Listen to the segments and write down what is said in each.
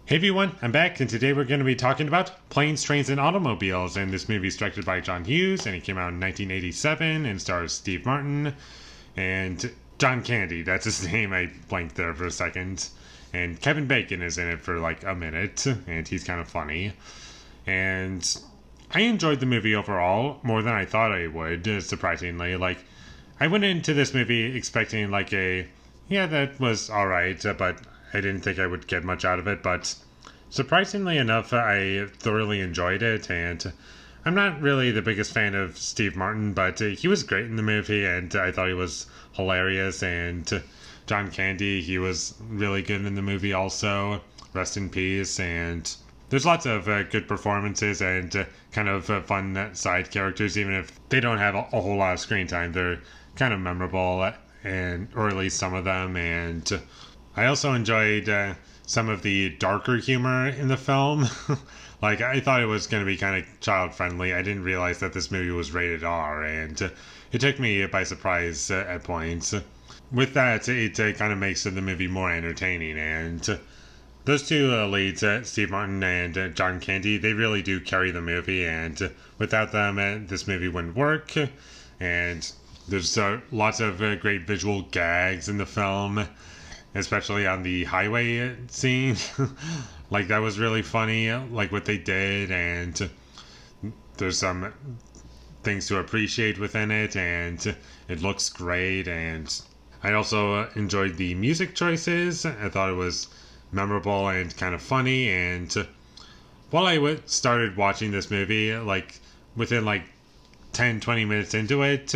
Hey everyone, I'm back, and today we're going to be talking about Planes, Trains, and Automobiles. And this movie is directed by John Hughes, and it came out in 1987 and stars Steve Martin and John Candy. That's his name. I blanked there for a second. And Kevin Bacon is in it for like a minute, and he's kind of funny. And I enjoyed the movie overall more than I thought I would, surprisingly. Like, I went into this movie expecting like yeah, that was alright, but I didn't think I would get much out of it, but surprisingly enough, I thoroughly enjoyed it, and I'm not really the biggest fan of Steve Martin, but he was great in the movie, and I thought he was hilarious, and John Candy, he was really good in the movie also. Rest in peace, and there's lots of good performances and kind of fun side characters, even if they don't have a whole lot of screen time. They're kind of memorable, and or at least some of them, and I also enjoyed some of the darker humor in the film. Like, I thought it was going to be kind of child friendly. I didn't realize that this movie was rated R, and it took me by surprise at points. With that, it kind of makes the movie more entertaining, and those two leads, Steve Martin and John Candy, they really do carry the movie, and without them, this movie wouldn't work. And there's lots of great visual gags in the film, especially on the highway scene. Like, that was really funny, like what they did, and there's some things to appreciate within it, and it looks great. And I also enjoyed the music choices. I thought it was memorable and kind of funny. And while I started watching this movie, like within like 10-20 minutes into it,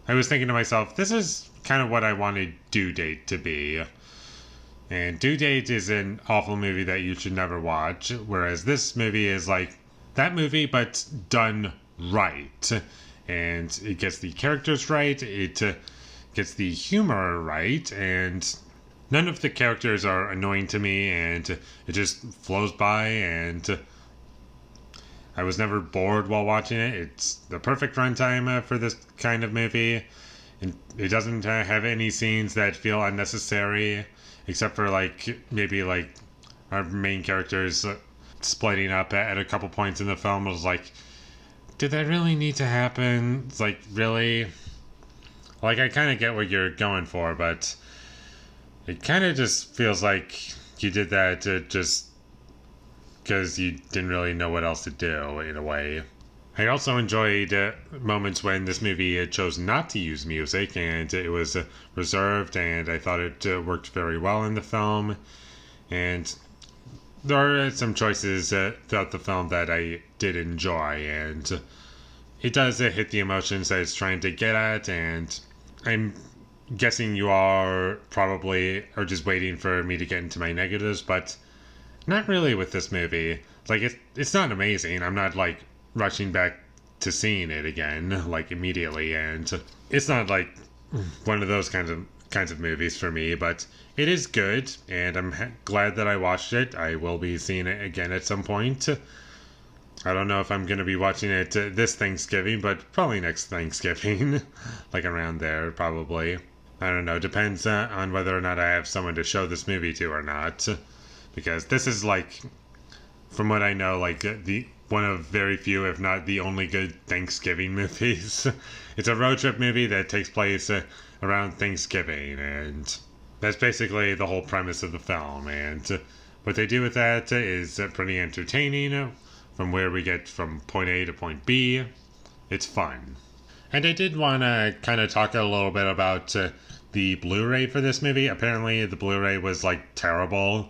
I was thinking to myself, this is kind of what I wanted Due Date to be. And Due Date is an awful movie that you should never watch, whereas this movie is like that movie, but done right. And it gets the characters right, it gets the humor right, and none of the characters are annoying to me, and it just flows by, and I was never bored while watching it. It's the perfect runtime for this kind of movie. And it doesn't have any scenes that feel unnecessary, except for like maybe like our main characters splitting up at a couple points in the film. It was like, did that really need to happen? It's like, really? Like, I kind of get what you're going for, but it kind of just feels like you did that just because you didn't really know what else to do, in a way. I also enjoyed moments when this movie chose not to use music, and it was reserved, and I thought it worked very well in the film. And there are some choices throughout the film that I did enjoy, and it does hit the emotions that it's trying to get at, and I'm guessing you are probably are just waiting for me to get into my negatives, but not really with this movie. Like, it's not amazing. I'm not like rushing back to seeing it again like immediately, and it's not like one of those kinds of movies for me, but it is good, and I'm glad that I watched it. I will be seeing it again at some point. I don't know if I'm going to be watching it this Thanksgiving, but probably next Thanksgiving. Like around there, probably. I don't know. Depends on whether or not I have someone to show this movie to or not. Because this is like, from what I know, like the one of very few, if not the only good Thanksgiving movies. It's a road trip movie that takes place around Thanksgiving, and that's basically the whole premise of the film. And what they do with that is pretty entertaining. From where we get from point A to point B, it's fun. And I did want to kind of talk a little bit about the Blu-ray for this movie. Apparently the Blu-ray was like terrible.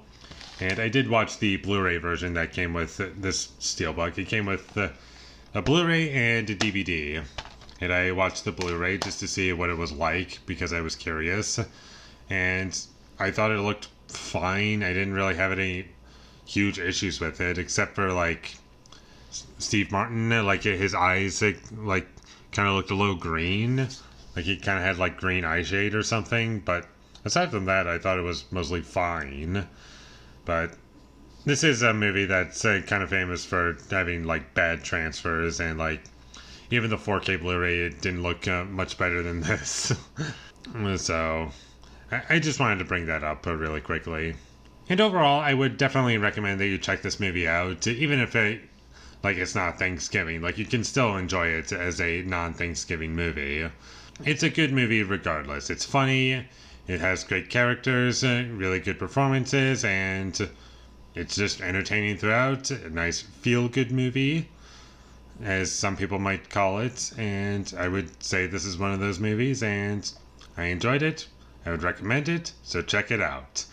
And I did watch the Blu-ray version that came with this Steelbook. It came with a Blu-ray and a DVD. And I watched the Blu-ray just to see what it was like because I was curious. And I thought it looked fine. I didn't really have any huge issues with it, except for like Steve Martin, like his eyes like kind of looked a little green. Like he kind of had like green eye shade or something. But aside from that, I thought it was mostly fine. But this is a movie that's kind of famous for having like bad transfers, and like even the 4K Blu-ray, it didn't look much better than this. So I just wanted to bring that up really quickly. And overall, I would definitely recommend that you check this movie out, even if it's not Thanksgiving. Like, you can still enjoy it as a non-Thanksgiving movie. It's a good movie regardless. It's funny, it has great characters, really good performances, and it's just entertaining throughout. A nice feel-good movie, as some people might call it. And I would say this is one of those movies, and I enjoyed it. I would recommend it, so check it out.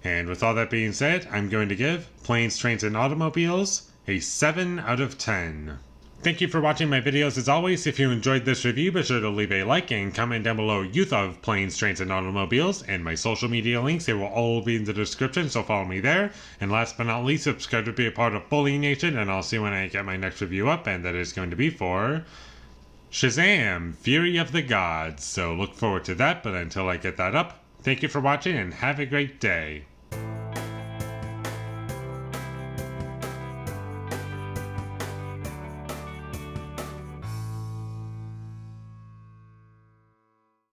And with all that being said, I'm going to give Planes, Trains, and Automobiles a 7 out of 10. Thank you for watching my videos as always. If you enjoyed this review, be sure to leave a like and comment down below you thought of Planes, Trains, and Automobiles, and my social media links. They will all be in the description, so follow me there. And last but not least, subscribe to be a part of Foley Nation, and I'll see when I get my next review up, and that is going to be for Shazam! Fury of the Gods. So look forward to that, but until I get that up, thank you for watching and have a great day.